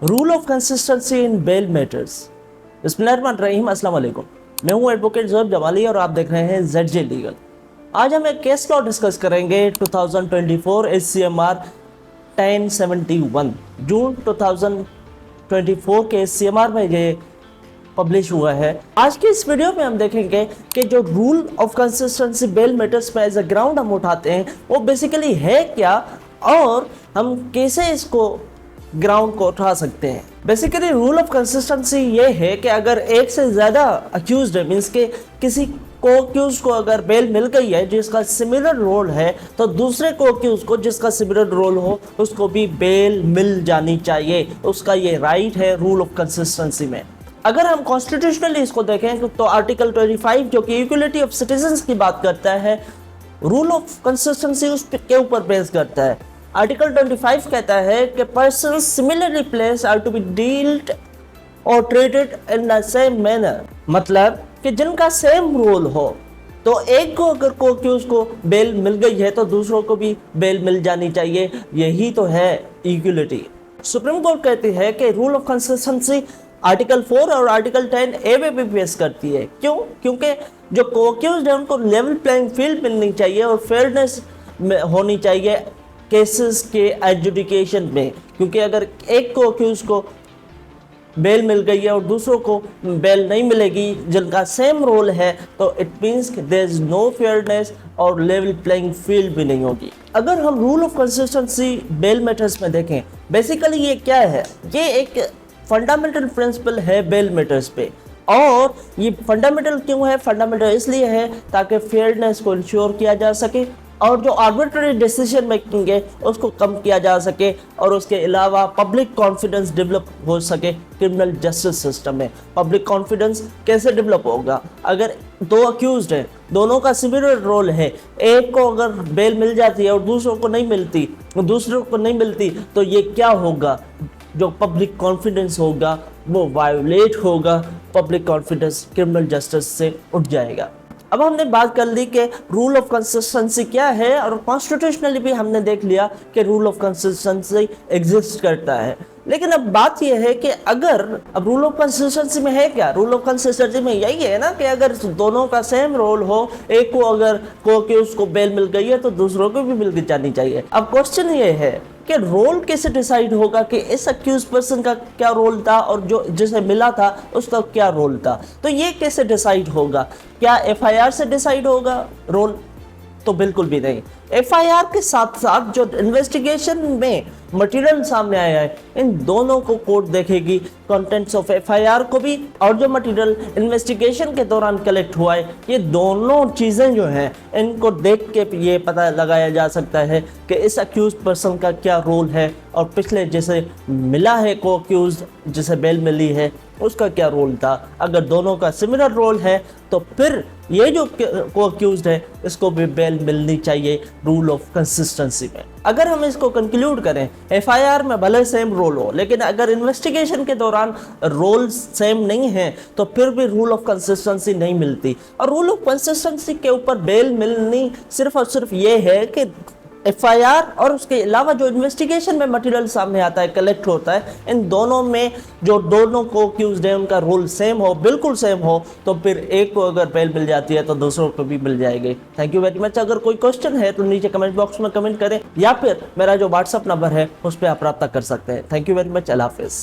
Rule of consistency in bail matters. बिस्मिल्लाहिर्रहमानिर्रहीम, अस्सलाम वालेकुम। मैं हूं एडवोकेट ज़ोहैब जमाली और आप देख रहे हैं ZJ लीगल। आज हम एक केस लॉ डिस्कस करेंगे 2024 ACMR 1071 जून 2024 के ACMR में ये पब्लिश हुआ है। आज के इस वीडियो में हम देखेंगे कि जो rule of consistency bail matters में एज अ ग्राउंड हम उठाते हैं वो बेसिकली है क्या और हम कैसे इसको ग्राउंड को उठा सकते हैं। बेसिकली रूल ऑफ कंसिस्टेंसी ये है कि अगर एक से ज़्यादा अक्यूज्ड है, मीन्स के किसी को अक्यूज को अगर बेल मिल गई है जिसका सिमिलर रोल है तो दूसरे को अक्यूज को जिसका सिमिलर रोल हो उसको भी बेल मिल जानी चाहिए। उसका ये राइट है रूल ऑफ कंसिस्टेंसी में। अगर हम कॉन्स्टिट्यूशनली इसको देखें तो आर्टिकल 25 जो कि इक्वलिटी ऑफ सिटीजन्स की बात करता है, रूल ऑफ कंसिस्टेंसी उस के ऊपर बेस करता है। आर्टिकल 25 कहता है कि person similarly place are to be dealt और treated in the same manner, मतलब कि जिनका सेम रोल हो तो एक को अगर को अक्यूज को बेल मिल गई है तो दूसरों को भी बेल मिल जानी चाहिए। यही तो है इक्वलिटी। सुप्रीम कोर्ट कहती है कि रूल ऑफ कंसिस्टेंसी आर्टिकल 4 और आर्टिकल 10 ए में भी पेश करती है। क्यों? क्योंकि जो को अक्यूज है उनको लेवल प्लेइंग फील्ड मिलनी चाहिए और फेयरनेस होनी चाहिए केसेस के एडजुडिकेशन में। क्योंकि अगर एक को अक्यूज को बेल मिल गई है और दूसरों को बेल नहीं मिलेगी जिनका सेम रोल है तो it means there is no fairness और लेवल प्लेइंग फील्ड भी नहीं होगी। अगर हम rule of consistency bail matters में देखें, बेसिकली ये क्या है? ये एक फंडामेंटल प्रिंसिपल है बेल मैटर्स पे। और ये फंडामेंटल क्यों है? फंडामेंटल इसलिए है ताकि फेयरनेस को इंश्योर किया जा सके और जो आर्बिट्रेरी डिसीजन मेकिंग है उसको कम किया जा सके और उसके अलावा पब्लिक कॉन्फिडेंस डेवलप हो सके क्रिमिनल जस्टिस सिस्टम में। पब्लिक कॉन्फिडेंस कैसे डेवलप होगा? अगर दो अक्यूज्ड हैं, दोनों का सिमिलर रोल है, एक को अगर बेल मिल जाती है और दूसरों को नहीं मिलती तो ये क्या होगा? जो पब्लिक कॉन्फिडेंस होगा वो वायोलेट होगा, पब्लिक कॉन्फिडेंस क्रिमिनल जस्टिस से उठ जाएगा। अब हमने बात कर ली कि रूल ऑफ कंसिस्टेंसी क्या है और कॉन्स्टिट्यूशनली भी हमने देख लिया कि रूल ऑफ कंसिस्टेंसी एग्जिस्ट करता है। लेकिन अब बात यह है कि अगर अब रूल ऑफ कंसिस्टेंसी में है क्या? रूल ऑफ कंसिस्टेंसी में यही है ना कि अगर दोनों का सेम रोल हो, एक को अगर को उसको बेल मिल गई है तो दूसरों को भी मिल जानी चाहिए। अब क्वेश्चन ये है कि रोल कैसे डिसाइड होगा कि इस अक्यूज पर्सन का क्या रोल था और जो जिसे मिला था उसका क्या रोल था? तो ये कैसे डिसाइड होगा? क्या FIR से डिसाइड होगा रोल? तो बिल्कुल भी नहीं। FIR के साथ साथ जो इन्वेस्टिगेशन में मटेरियल सामने आया है इन दोनों को कोर्ट देखेगी, कंटेंट्स ऑफ FIR को भी और जो मटेरियल इन्वेस्टिगेशन के दौरान कलेक्ट हुआ है, ये दोनों चीज़ें जो हैं इनको देख के ये पता लगाया जा सकता है कि इस अक्यूज पर्सन का क्या रोल है और पिछले जिसे मिला है को अक्यूज जिसे बेल मिली है उसका क्या रोल था। अगर दोनों का सिमिलर रोल है तो फिर ये जो को अक्यूज्ड है इसको भी बेल मिलनी चाहिए रूल ऑफ कंसिस्टेंसी में। अगर हम इसको कंक्लूड करें, FIR में भले सेम रोल हो लेकिन अगर इन्वेस्टिगेशन के दौरान रोल सेम नहीं है तो फिर भी रूल ऑफ कंसिस्टेंसी नहीं मिलती। और रूल ऑफ कंसिस्टेंसी के ऊपर बेल मिलनी सिर्फ और सिर्फ ये है कि FIR और उसके अलावा जो इन्वेस्टिगेशन में मटेरियल सामने आता है, कलेक्ट होता है, इन दोनों में जो दोनों को अक्यूज्ड है उनका रोल सेम हो, बिल्कुल सेम हो, तो फिर एक को अगर बेल मिल जाती है तो दूसरों को भी मिल जाएगी। Thank you very much. अगर कोई क्वेश्चन है तो नीचे कमेंट बॉक्स में कमेंट करें या फिर मेरा जो WhatsApp नंबर है उस पर आप रब्ता कर सकते हैं। Thank you very much. अल्लाह हाफिज़।